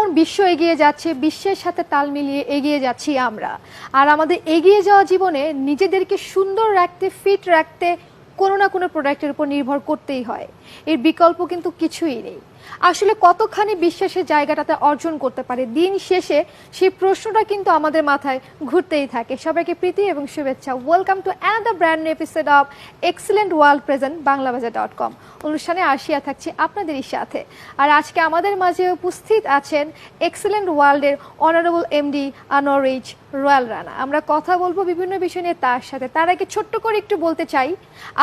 যেমন বিশ্ব এগিয়ে যাচ্ছে, বিশ্বের সাথে তাল মিলিয়ে এগিয়ে যাচ্ছি আমরা। আর আমাদের এগিয়ে যাওয়া জীবনে নিজেদেরকে সুন্দর রাখতে, ফিট রাখতে কোনো না কোনো প্রোডাক্টের উপর নির্ভর করতেই হয়। এর বিকল্প কিন্তু কিছুই নেই। আসলে কতখানি বিশ্বাসের জায়গাটাতে অর্জন করতে পারে, দিন শেষে সেই প্রশ্নটা কিন্তু আমাদের মাথায় ঘুরতেই থাকে। সবাইকে প্রীতি এবং শুভেচ্ছা। Welcome to another brand new episode of excellent world present বাংলাবাজার.com। অনুষ্ঠানে আসিয়া থাকছি আপনাদেরই সাথে। আর আজকে আমাদের মাঝে উপস্থিত আছেন এক্সেলেন্ট ওয়ার্ল্ডের honourable MD Anwar H royal Rana. আমরা কথা বলবো বিভিন্ন বিষয় নিয়ে তার সাথে। তার আগে ছোট্ট করে একটু বলতে চাই,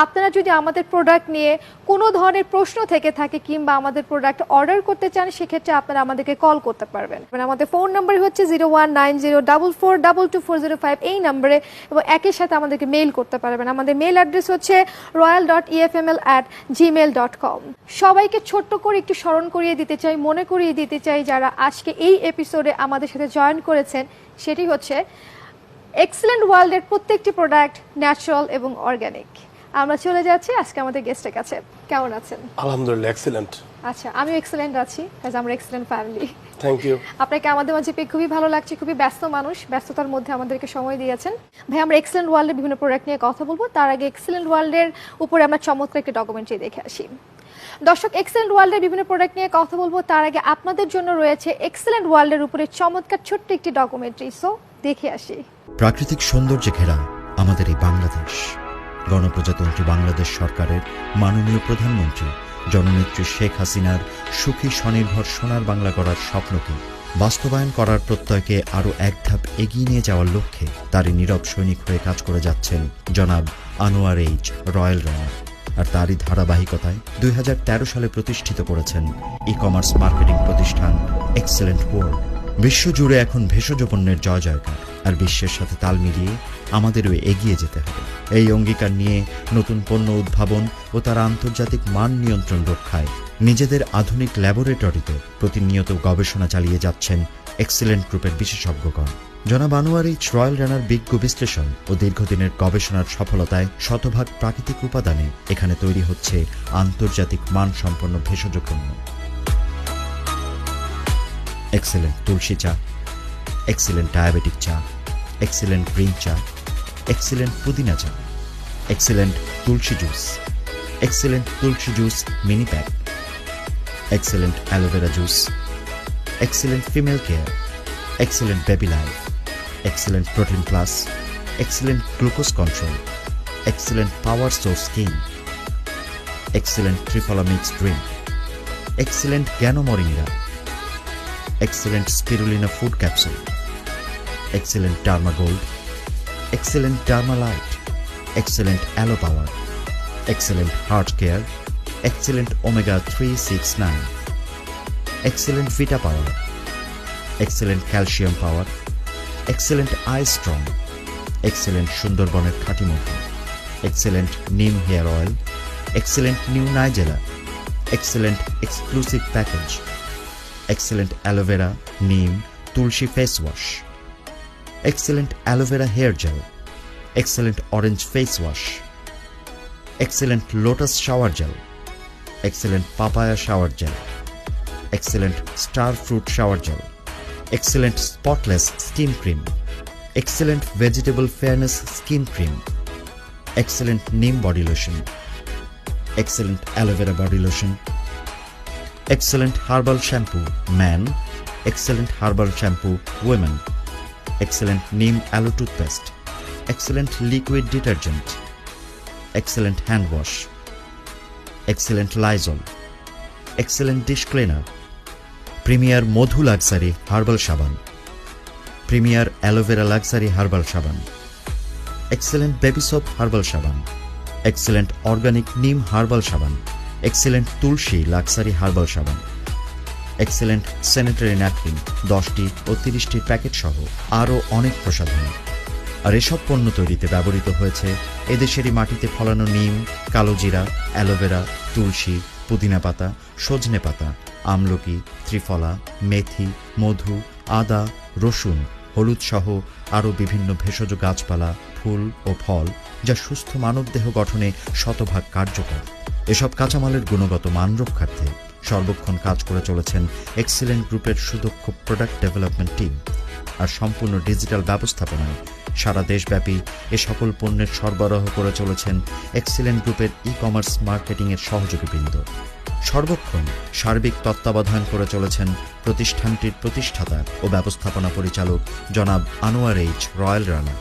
আপনারা যদি আমাদের প্রোডাক্ট নিয়ে কোনো ধরনের প্রশ্ন থেকে থাকে কিংবা আমাদের প্রোডাক্ট অর্ডার করতে চান, সেক্ষেত্রে আপনারা আমাদেরকে কল করতে পারবেন। আমাদের ফোন নাম্বার হচ্ছে 019044224005 এই নাম্বারে, এবং একই সাথে আমাদেরকে মেইল করতে পারবেন। আমাদের মেইল অ্যাড্রেস হচ্ছে royal.efml@gmail.com। সবাইকে ছোট্ট করে একটু স্মরণ করিয়ে দিতে চাই, মনে করিয়ে দিতে চাই যারা আজকে এই এপিসোডে আমাদের সাথে জয়েন করেছেন, সেটি হচ্ছে এক্সেলেন্ট ওয়ার্ল্ডের প্রত্যেকটি প্রোডাক্ট ন্যাচারাল এবং অর্গানিক। আমরা চলে যাচ্ছি আজকে আমাদের গেস্টের কাছে। কেমন আছেন? আলহামদুলিল্লাহ, এক্সেলেন্ট। আচ্ছা, আমি এক্সেলেন্ট আছি, কাজ আমরা এক্সেলেন্ট ফ্যামিলি। Thank you. আপনাকে আমাদের মাঝে পেয়ে খুবই ভালো লাগছে। খুবই ব্যস্ত মানুষ, ব্যস্ততার মধ্যে আমাদেরকে সময় দিয়েছেন। ভাই, আমরা এক্সেলেন্ট ওয়ার্ল্ডের বিভিন্ন প্রোডাক্ট নিয়ে কথা বলবো। তার আগে এক্সেলেন্ট ওয়ার্ল্ডের উপরে আমরা চমৎকার একটা ডকুমেন্টারি দেখে আসি। দর্শক, এক্সেলেন্ট ওয়ার্ল্ডের বিভিন্ন প্রোডাক্ট নিয়ে কথা বলবো, তার আগে আপনাদের জন্য রয়েছে এক্সেলেন্ট ওয়ার্ল্ডের উপরে চমৎকার ছোট্ট একটি ডকুমেন্টারি। সো দেখে আসি। প্রাকৃতিক সৌন্দর্যে ঘেরা আমাদের এই বাংলাদেশ, গণপ্রজাতন্ত্রী বাংলাদেশ সরকারের মাননীয় প্রধানমন্ত্রী জননেত্রী শেখ হাসিনার সুখী স্বনির্ভর সোনার বাংলা গড়ার স্বপ্নকে বাস্তবায়ন করার প্রত্যয়কে আরও এক ধাপ এগিয়ে নিয়ে যাওয়ার লক্ষ্যে তারই নীরব সৈনিক হয়ে কাজ করে যাচ্ছেন জনাব আনোয়ার এইচ রয়্যাল রানা। আর তারই ধারাবাহিকতায় 2013 সালে প্রতিষ্ঠিত করেছেন ই কমার্স মার্কেটিং প্রতিষ্ঠান এক্সেলেন্ট ওয়ার্ল্ড। বিশ্বজুড়ে এখন ভেষজ পণ্যের জয় জয়কার, আর বিশ্বের সাথে তাল মিলিয়ে আমাদেরও এগিয়ে যেতে হবে। এই অঙ্গীকার নিয়ে নতুন পণ্য উদ্ভাবন ও তার আন্তর্জাতিক মান নিয়ন্ত্রণ রক্ষায় নিজেদের আধুনিক ল্যাবরেটরিতে প্রতিনিয়ত গবেষণা চালিয়ে যাচ্ছেন এক্সেলেন্ট গ্রুপের বিশেষজ্ঞগণ। জনাব আনোয়ার এইচ রয়্যাল রানার বিজ্ঞ বিশ্লেষণ ও দীর্ঘদিনের গবেষণার সফলতায় শতভাগ প্রাকৃতিক উপাদানে এখানে তৈরি হচ্ছে আন্তর্জাতিক মানসম্পন্ন ভেষজ পণ্য। এক্সেলেন্ট তুলসী চা, এক্সেলেন্ট ডায়াবেটিক চা, এক্সেলেন্ট গ্রিন চা, এক্সেলেন্ট পুদিনা চা, excellent tulsi juice, excellent tulsi juice mini pack, excellent aloe vera juice, excellent female care, excellent baby life, excellent protein plus, excellent glucose control, excellent power source skin, excellent triphala mix drink, excellent জ্ঞানো moringa, excellent spirulina food capsule, excellent derma gold, excellent derma light, excellent aloe power, excellent heart care, excellent omega 369, excellent vita power, excellent calcium power, excellent eye strong, excellent সুন্দরবনের খাঁটি মধু, excellent neem hair oil, excellent new nigella, excellent exclusive package, excellent aloe vera neem tulsi face wash, excellent aloe vera hair gel, excellent orange face wash, excellent lotus shower gel, excellent papaya shower gel, excellent star fruit shower gel, excellent spotless skin cream, excellent vegetable fairness skin cream, excellent neem body lotion, excellent aloe vera body lotion, excellent herbal shampoo man, excellent herbal shampoo women, excellent neem aloe toothpaste, excellent liquid detergent, excellent hand wash, excellent Lysol, excellent dish cleaner, premier modhu luxury herbal saban, premier aloe vera luxury herbal saban, excellent baby soap herbal saban, excellent organic neem herbal saban, excellent tulsi luxury herbal সাবান, excellent sanitary napkin 10টি ও 30টি packet সহ আরও অনেক প্রসাধনী। আর এসব পণ্য তৈরিতে ব্যবহৃত হয়েছে এদেশেরই মাটিতে ফলানো নিম, কালোজিরা, অ্যালোভেরা, তুলসী, পুদিনা পাতা, সজনে পাতা, আমলকি, ত্রিফলা, মেথি, মধু, আদা, রসুন, হলুদ সহ আরও বিভিন্ন ভেষজ গাছপালা, ফুল ও ফল, যা সুস্থ মানবদেহ গঠনে শতভাগ কার্যকর। এসব কাঁচামালের গুণগত মান রক্ষার্থে সর্বক্ষণ কাজ করে চলেছেন এক্সিলেন্ট গ্রুপের সুদক্ষ প্রোডাক্ট ডেভেলপমেন্ট টিম। আর সম্পূর্ণ ডিজিটাল ব্যবস্থাপনায় সারা দেশব্যাপী এ সকল পণ্যের সরবরাহ করে চলেছেন এক্সিলেন্ট গ্রুপের ই-কমার্স মার্কেটিংয়ের সহযোগীবৃন্দ। সর্বক্ষণ সার্বিক তত্ত্বাবধান করে চলেছেন প্রতিষ্ঠানটির প্রতিষ্ঠাতা ও ব্যবস্থাপনা পরিচালক জনাব আনোয়ার এইচ রয়্যাল রানা।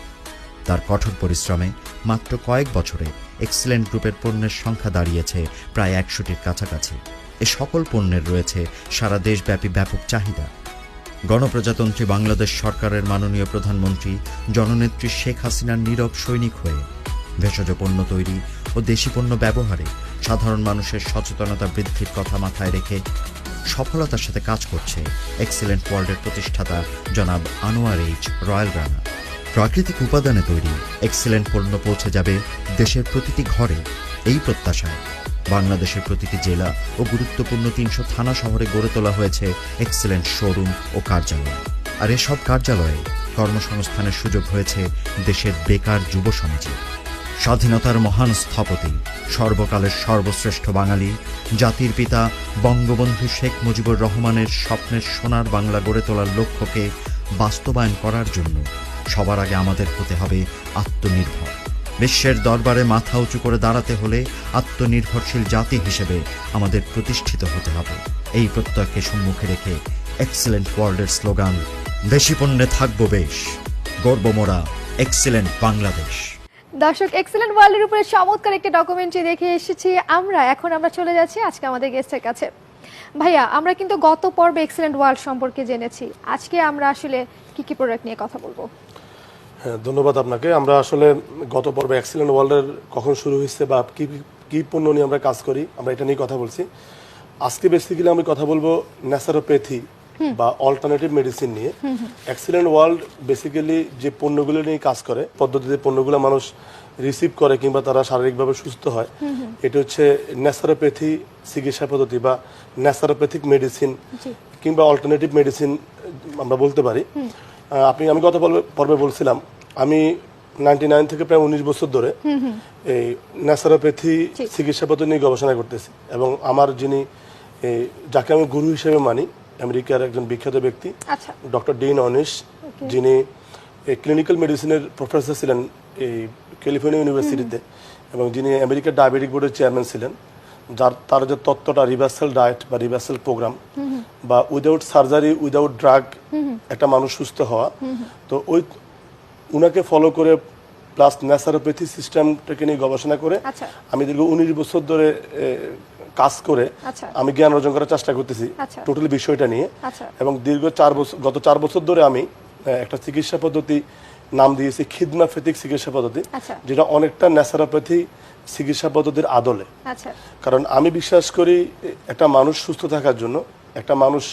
তার কঠোর পরিশ্রমে মাত্র কয়েক বছরে এক্সিলেন্ট গ্রুপের পণ্যের সংখ্যা দাঁড়িয়েছে প্রায় 100টির কাছাকাছি। এ সকল পণ্যের রয়েছে সারা দেশব্যাপী ব্যাপক চাহিদা। গণপ্রজাতন্ত্রী বাংলাদেশ সরকারের মাননীয় প্রধানমন্ত্রী জননেত্রী শেখ হাসিনার নীরব সৈনিক হয়ে ভেষজ পণ্য তৈরি ও দেশি পণ্য ব্যবহারে সাধারণ মানুষের সচেতনতা বৃদ্ধির কথা মাথায় রেখে সফলতার সাথে কাজ করছে এক্সিলেন্ট ওয়ার্ল্ডের প্রতিষ্ঠাতা জনাব আনোয়ার এইচ রয়্যাল রানা। প্রাকৃতিক উপাদানে তৈরি এক্সিলেন্ট পণ্য পৌঁছে যাবে দেশের প্রতিটি ঘরে, এই প্রত্যাশায় বাংলাদেশের প্রতিটি জেলা ও গুরুত্বপূর্ণ 300 থানা শহরে গড়ে তোলা হয়েছে এক্সিলেন্ট শোরুম ও কার্যালয়। আর এসব কার্যালয়ে কর্মসংস্থানের সুযোগ হয়েছে দেশের বেকার যুব সমাজে। স্বাধীনতার মহান স্থপতি, সর্বকালের সর্বশ্রেষ্ঠ বাঙালি, জাতির পিতা বঙ্গবন্ধু শেখ মুজিবুর রহমানের স্বপ্নের সোনার বাংলা গড়ে তোলার লক্ষ্যকে বাস্তবায়ন করার জন্য সবার আগে আমাদের হতে হবে আত্মনির্ভর। বিশ্বের দরবারে মাথা উঁচু করে দাঁড়াতে হলে আত্মনির্ভরশীল জাতি হিসেবে আমাদের প্রতিষ্ঠিত হতে হবে। এই প্রত্যয়কে সম্মুখে রেখে এক্সিলেন্ট ওয়ার্ল্ডের স্লোগান, দেশি পণ্যে থাকবো বেশ, গর্ব মোরা এক্সিলেন্ট বাংলাদেশ। দর্শক, এক্সিলেন্ট ওয়ার্ল্ডের উপরে চমৎকার একটা ডকুমেন্টারি দেখে এসেছি আমরা। এখন আমরা চলে যাচ্ছি আজকে আমাদের গেস্টের কাছে। ভাইয়া, আমরা কিন্তু গত পর্বে এক্সিলেন্ট ওয়ার্ল্ড সম্পর্কে জেনেছি, আজকে আমরা আসলে কি কি প্রোডাক্ট নিয়ে কথা বলবো? হ্যাঁ, ধন্যবাদ আপনাকে। আমরা আসলে গত পর্বে এক্সিলেন্ট ওয়ার্ল্ডের কখন শুরু হয়েছে বা কি কি পণ্য নিয়ে আমরা কাজ করি, আমরা এটা নিয়ে কথা বলছি। আজকে বেসিক্যালি আমি কথা বলবো ন্যাচারোপ্যাথি বা অল্টারনেটিভ মেডিসিন নিয়ে। এক্সিলেন্ট ওয়ার্ল্ড বেসিক্যালি যে পণ্যগুলো নিয়ে কাজ করে, পদ্ধতিতে পণ্যগুলো মানুষ রিসিভ করে কিংবা তারা শারীরিকভাবে সুস্থ হয়, এটা হচ্ছে ন্যাচারোপ্যাথি চিকিৎসা পদ্ধতি বা ন্যাচারোপ্যাথিক মেডিসিন কিংবা অল্টারনেটিভ মেডিসিন আমরা বলতে পারি। আমি গত পর্বে বলছিলাম আমি 99 থেকে প্রায় 19 বছর ধরে এই ন্যাচারোপ্যাথি চিকিৎসা পদ্ধতি নিয়ে গবেষণা করতেছি এবং আমার যিনি যাকে আমি গুরু হিসেবে মানি, আমেরিকার একজন বিখ্যাত ব্যক্তি ডক্টর ডিন অনিশ, যিনি ক্লিনিক্যাল মেডিসিনের প্রফেসর ছিলেন এই ক্যালিফোর্নিয়া ইউনিভার্সিটিতে এবং যিনি আমেরিকার ডায়াবেটিক বোর্ডের চেয়ারম্যান ছিলেন। তার যে তত্ত্বটা রিভার্সাল ডায়েট বা রিভার্সাল প্রোগ্রাম বা উইদাউট সার্জারি উইদাউট ড্রাগ একটা মানুষ সুস্থ হওয়া, তো ওই উনাকে ফলো করে প্লাস ন্যাচারোপ্যাথি সিস্টেমটাকে নিয়ে গবেষণা করে আমি দীর্ঘ 19 বছর ধরে কাজ করে আমি জ্ঞান অর্জন করার চেষ্টা করতেছি টোটাল বিষয়টা নিয়ে। এবং দীর্ঘ গত 4 বছর ধরে আমি একটা চিকিৎসা পদ্ধতি নাম দিয়েছি খিদমাফেথিক চিকিৎসা পদ্ধতি, যেটা অনেকটা ন্যাচারোপ্যাথি চিকিৎসা পদ্ধতির আদলে। কারণ আমি বিশ্বাস করি একটা মানুষ সুস্থ থাকার জন্য, একটা মানুষ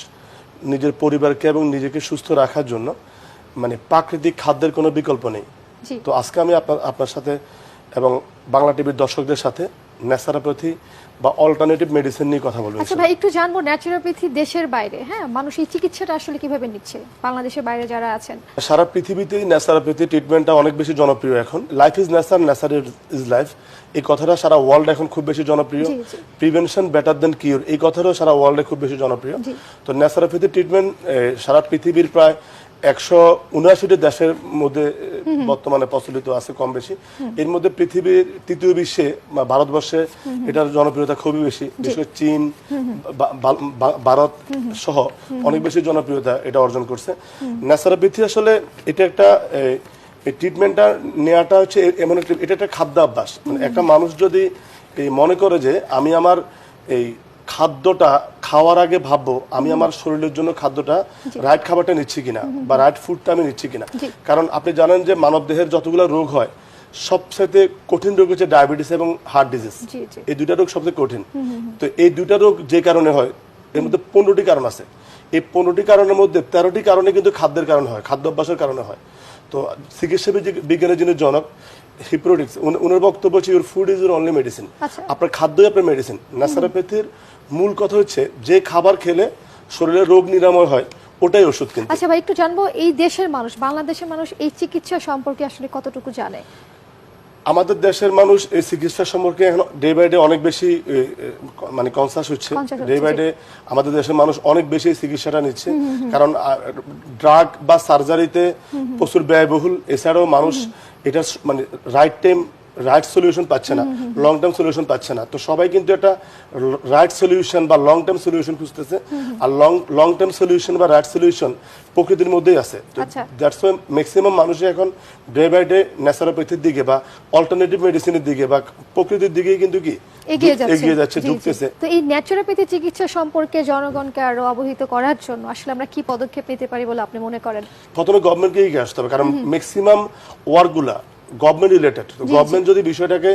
নিজের পরিবারকে এবং নিজেকে সুস্থ রাখার জন্য মানে প্রাকৃতিক খাদ্যের কোনো বিকল্প নেই। তো আজকে আমি আপনার সাথে এবং বাংলা টিভির দর্শকদের সাথে ন্যাচারোপ্যাথি বা অল্টারনেটিভ মেডিসিন নিয়ে কথা বলবো। আচ্ছা ভাই, একটু জানবো ন্যাচারোপ্যাথি দেশের বাইরে, হ্যাঁ, মানুষ এই চিকিৎসাটা আসলে কিভাবে নিচ্ছে, বাংলাদেশের বাইরে যারা আছেন? সারা পৃথিবীতেই ন্যাচারোপ্যাথি ট্রিটমেন্টটা অনেক বেশি জনপ্রিয় এখন। Life is nature, nature is life, এই কথাটা সারা ওয়ার্ল্ড এখন খুব বেশি জনপ্রিয়। প্রিভেনশন বেটার দেন কিউর, এই কথাটাও সারা ওয়ার্ল্ডে খুব বেশি জনপ্রিয়। তো ন্যাচারোপ্যাথি ট্রিটমেন্ট সারা পৃথিবীর প্রায় 179টি দেশের মধ্যে বর্তমানে প্রচলিত আছে কম বেশি। এর মধ্যে পৃথিবীর তৃতীয় বিশ্বে বা ভারতবর্ষে এটার জনপ্রিয়তা খুবই বেশি, বিশেষ করে চীন, ভারত সহ অনেক বেশি জনপ্রিয়তা এটা অর্জন করছে। ন্যাচারোপ্যাথি আসলে এটা একটা ট্রিটমেন্টটা নেওয়াটা হচ্ছে এমন একটা, এটা একটা খাদ্যাভ্যাস। মানে একটা মানুষ যদি মনে করে যে আমি আমার এই খাদ্যটা খাওয়ার আগে ভাববো আমি আমার শরীরের জন্য খাদ্যটা রাইট খাবারটা নিচ্ছি কিনা বা রাইট ফুডটা আমি নিচ্ছি কিনা। কারণ আপনি জানেন যে মানব দেহের যতগুলো রোগ হয় সবচেয়ে কঠিন রোগ হচ্ছে ডায়াবেটিস এবং হার্ট ডিজিজ। এই দুইটা রোগ সবচেয়ে কঠিন। তো এই দুইটা রোগ যে কারণে হয় এর মধ্যে 15টি কারণ আছে। এই 15টি কারণের মধ্যে 13টি কারণে কিন্তু খাদ্যের কারণে হয়, খাদ্য অভ্যাসের কারণে হয়। তো চিকিৎসা বিজ্ঞানের যিনি জনক হিপোক্রেটিস, ওনার বক্তব্য হচ্ছে your food is your only medicine, আপনার খাদ্যই আপনার মেডিসিন। ন্যাচারোপ্যাথির মূল কথা হচ্ছে যে খাবার খেলে শরীরের রোগ নিরাময় হয় ওটাই ওষুধ। কিন্তু আচ্ছা ভাই, একটু জানবো এই দেশের মানুষ, বাংলাদেশের মানুষ এই চিকিৎসা সম্পর্কে আসলে কতটুকু জানে? আমাদের দেশের মানুষ এই চিকিৎসা সম্পর্কে এখন ডে বাই ডে অনেক বেশি মানে কনসাস হচ্ছে। ডে বাই ডে আমাদের দেশের মানুষ অনেক বেশি এই চিকিৎসাটা নিচ্ছে, কারণ ড্রাগ বা সার্জারিতে প্রচুর ব্যয়বহুল, এছাড়াও মানুষ এটা মানে রাইট টাইম রাইট সলিউশন পাচ্ছে না, লং টার্ম সলিউশন পাচ্ছে না। তো সবাই কিন্তু একটা রাইট সলিউশন বা লং টার্ম সলিউশন খুঁজতেছে, আর লং টার্ম সলিউশন বা রাইট সলিউশন প্রকৃতির মধ্যেই আছে। দ্যাটস ওয়াই ম্যাক্সিমাম মানুষই এখন ডে বাই ডে ন্যাচারোপ্যাথির দিকে বা অল্টারনেটিভ মেডিসিনের দিকে বা প্রকৃতির দিকেই কিন্তু কি এগিয়ে যাচ্ছে, ঝুঁকতেছে। তো এই ন্যাচারোপ্যাথি চিকিৎসা সম্পর্কে জনগণকে আরো অবহিত করার জন্য আসলে আমরা কি পদক্ষেপ নিতে পারি বলে আপনি মনে করেন? প্রথমে গভর্নমেন্টকে এগিয়ে আসতে হবে, কারণ ম্যাক্সিমাম ওয়ার্কগুলা গভর্নমেন্ট রিলেটেড। গভর্নমেন্ট যদি বিষয়টাকে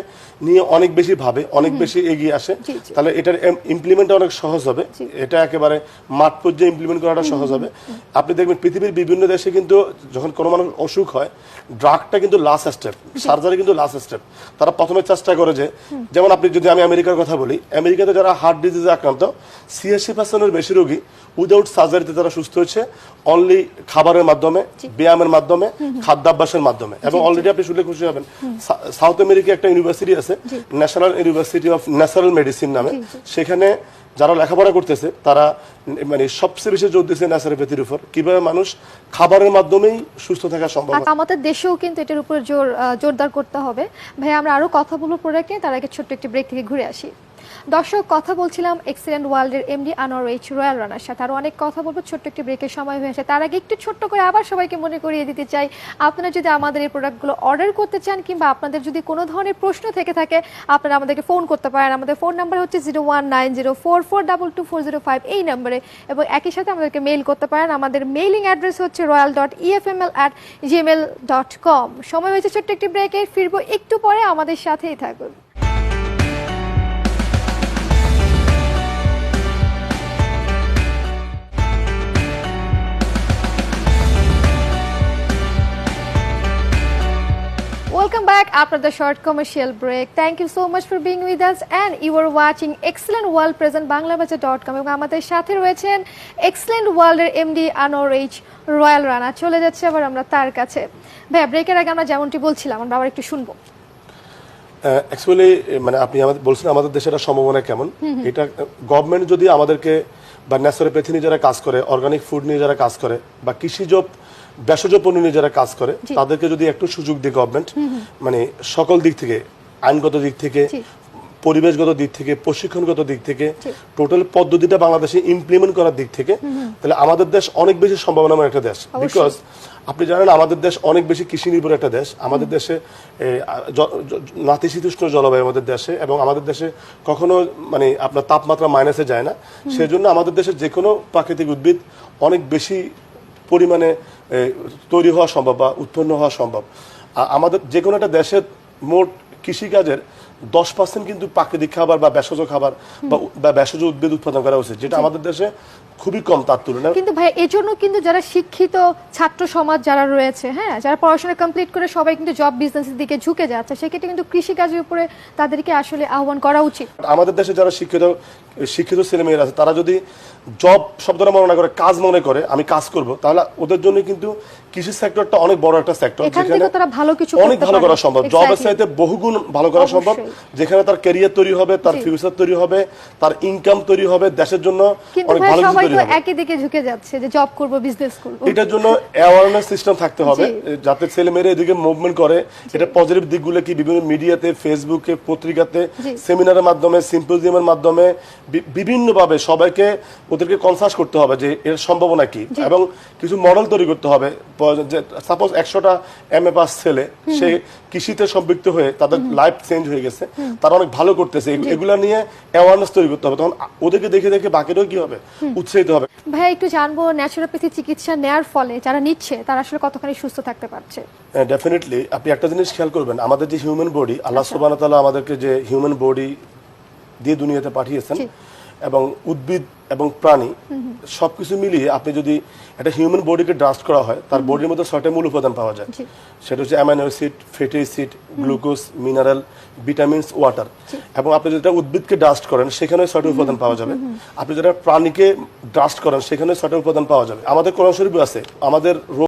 নিয়ে অনেক বেশি ভাবে, অনেক বেশি এগিয়ে আসে, তাহলে এটার ইমপ্লিমেন্ট অনেক সহজ হবে। এটা একেবারে মাঠ পর্যায়ে ইমপ্লিমেন্ট করাটা সহজ হবে। আপনি দেখবেন পৃথিবীর বিভিন্ন দেশে কিন্তু যখন কোনো মানুষ অসুখ হয়, ড্রাগটা কিন্তু লাস্ট স্টেপ, সার্জারি কিন্তু লাস্ট স্টেপ। তারা প্রথমে চেষ্টা করে যে, যেমন আপনি যদি আমি আমেরিকার কথা বলি, আমেরিকাতে যারা হার্ট ডিজিজে আক্রান্ত 86% বেশি রোগী উইদাউট সার্জারিতে তারা সুস্থ হচ্ছে, অনলি খাবারের মাধ্যমে, ব্যায়ামের মাধ্যমে, খাদ্যাভ্যাসের মাধ্যমে। এবং অলরেডি আপনি শুনলে খুশি হবেন, সাউথ আমেরিকা একটা ইউনিভার্সিটি আছে, national university of natural medicine নামে। সেখানে যারা লেখাপড়া করতেছে তারা মানে সবচেয়ে বেশি জোর দিচ্ছে ন্যাচারোপ্যাথির উপর, কিভাবে মানুষ খাবারের মাধ্যমেই সুস্থ থাকা সম্ভব। আমাদের দেশেও কিন্তু এটার উপর জোরদার করতে হবে। ভাই আমরা আরো কথা বলবো প্রোডাক্টে, তার আগে ছোট্ট একটি ব্রেক থেকে ঘুরে আসি। দর্শক, কথা বলছিলাম এক্সিলেন্ট ওয়ার্ল্ডের এমডি আনোয়ার এইচ রয়্যাল রানার সাথে। আরো অনেক কথা বলবো, ছোট্ট একটি ব্রেকের সময় হয়েছে। তার আগে একটু ছোট্ট করে আবার সবাইকে মনে করিয়ে দিতে চাই, আপনারা যদি আমাদের এই প্রোডাক্টগুলো অর্ডার করতে চান কিংবা আপনাদের যদি কোনো ধরনের প্রশ্ন থেকে থাকে, আপনারা আমাদেরকে ফোন করতে পারেন। আমাদের ফোন নাম্বার হচ্ছে 019044224005 এই নম্বরে, এবং একই সাথে আমাদেরকে মেইল করতে পারেন। আমাদের মেইলিং অ্যাড্রেস হচ্ছে royal.efml@gmail.com। সময় হয়েছে ছোট্ট একটি ব্রেকের, ফিরবো একটু পরে, আমাদের সাথেই থাকুন। Welcome back after the short commercial break. Thank you so much for being with us, and you are watching Excellent World present banglabazaar.com এবং আমাদের সাথে রয়েছেন Excellent World এর MD Anwar H royal Rana. চলে যাচ্ছে আবার আমরা তার কাছে। ভাই ব্রেকের আগে আমরা যেমনটি বলছিলাম, আমরা আবার একটু শুনবো। অ্যাকচুয়ালি মানে আপনি আমাদের বলছেন আমাদের দেশের সম্ভাবনা কেমন, এটা গভর্নমেন্ট যদি আমাদেরকে বা ন্যাচারোপ্যাথি নিয়ে যারা কাজ করে, অর্গানিক ফুড নিয়ে যারা কাজ করে, বা কৃষিজ ভেষজ পণ্য নিয়ে যারা কাজ করে, তাদেরকে যদি একটু সুযোগ দেয় গভর্নমেন্ট, মানে সকল দিক থেকে, আইনগত দিক থেকে, পরিবেশগত দিক থেকে, প্রশিক্ষণগত দিক থেকে, টোটাল পদ্ধতিটা বাংলাদেশে ইমপ্লিমেন্ট করার দিক থেকে, তাহলে আমাদের দেশ অনেক বেশি সম্ভাবনাময় একটা দেশ। বিকজ আপনি জানেন আমাদের দেশ অনেক বেশি কৃষি নির্ভর একটা দেশ। আমাদের দেশে নাতিশীতোষ্ণ জলবায়ু আমাদের দেশে, এবং আমাদের দেশে কখনো মানে আপনার তাপমাত্রা মাইনাসে যায় না। সেজন্য আমাদের দেশের যে কোনো প্রাকৃতিক উদ্ভিদ অনেক বেশি পরিমাণে তৈরি হওয়া সম্ভব বা উৎপন্ন হওয়া সম্ভব। আমাদের যে কোনো একটা দেশের মোট কৃষিকাজের 10% কিন্তু প্রাকৃতিক খাবার বা ভেষজ খাবার বা ভেষজ উদ্ভিদ উৎপাদন করা উচিত, যেটা আমাদের দেশে খুবই কম তার তুলনায়। কিন্তু ভাই এজন্য কিন্তু যারা শিক্ষিত ছাত্র সমাজ যারা রয়েছে, হ্যাঁ, যারা পড়াশোনা কমপ্লিট করে সবাই কিন্তু জব বিজনেসের দিকে ঝুঁকে যাচ্ছে, সেক্ষেত্রে কিন্তু কৃষিকাজের উপরে তাদেরকে আসলে আহ্বান করা উচিত। আমাদের দেশে যারা শিক্ষিত ছেলেমেয়েরা আছে, তারা যদি জব শব্দটা মনে না করে, কাজ মনে করে আমি কাজ করব, তাহলে ওদের জন্য কিন্তু কৃষি সেক্টরটা অনেক বড় একটা সেক্টর, যেখানে তারা ভালো কিছু অনেক ভালো করা সম্ভব, জবের চাইতে বহুগুণ ভালো করা সম্ভব, যেখানে তার ক্যারিয়ার তৈরি হবে, তার ফিউচার তৈরি হবে, তার ইনকাম তৈরি হবে, দেশের জন্য অনেক ভালো কিছু তৈরি হবে। একই দিকে ঝুঁকে যাচ্ছে যে জব করব, বিজনেস করব। এটার জন্য অ্যাওয়ারনেস সিস্টেম থাকতে হবে, যাতে ছেলেমেয়েরা এদিকে মুভমেন্ট করে। এটা পজিটিভ দিকগুলো কি, বিভিন্ন মিডিয়াতে, ফেসবুকে, পত্রিকাতে, সেমিনারের মাধ্যমে, সিম্পোজিয়ামের মাধ্যমে বিভিন্নভাবে সবাইকে ওদেরকে কনসাস করতে হবে যে এর সম্ভাবনা কি, এবং কিছু মডেল তৈরি করতে হবে। সাপোজ 100টা MA পাস ছেলে, সে কৃষিতে সম্পৃক্ত হয়ে তাদের লাইফ চেঞ্জ হয়ে গেছে, তারা অনেক ভালো করতেছে, এগুলা নিয়ে অ্যাওয়ারনেস তৈরি করতে হবে। তখন ওদেরকে দেখে দেখে বাকিরাও কি হবে, উৎসাহিত হবে। ভাই একটু জানবো, ন্যাচারোপ্যাথি চিকিৎসা নেয়ার ফলে যারা নিচ্ছে তারা আসলে কতখানি সুস্থ থাকতে পারছে? ডেফিনেটলি আপনি একটা জিনিস খেয়াল করবেন, আমাদের যে হিউম্যান বডি, আল্লাহ সুবহানাহু ওয়া তাআলা আমাদেরকে যে হিউম্যান বডি দিয়ে দুনিয়াতে পাঠিয়েছেন, এবং উদ্ভিদ এবং প্রাণী সবকিছু মিলিয়ে আপনি যদি একটা হিউম্যান বডিকে ড্রাস্ট করা হয়, তার বডির মধ্যে 6টা মূল উপাদান পাওয়া যায়। সেটা হচ্ছে amino acid, fatty acid, glucose, mineral, vitamins, water. এবং আপনি যেটা উদ্ভিদকে ড্রাস্ট করেন সেখানে 6টা উপাদান পাওয়া যাবে। আপনি যেটা প্রাণীকে ড্রাস্ট করেন সেখানে 6টা উপাদান পাওয়া যাবে। আমাদের কোরআন শরীফে আছে আমাদের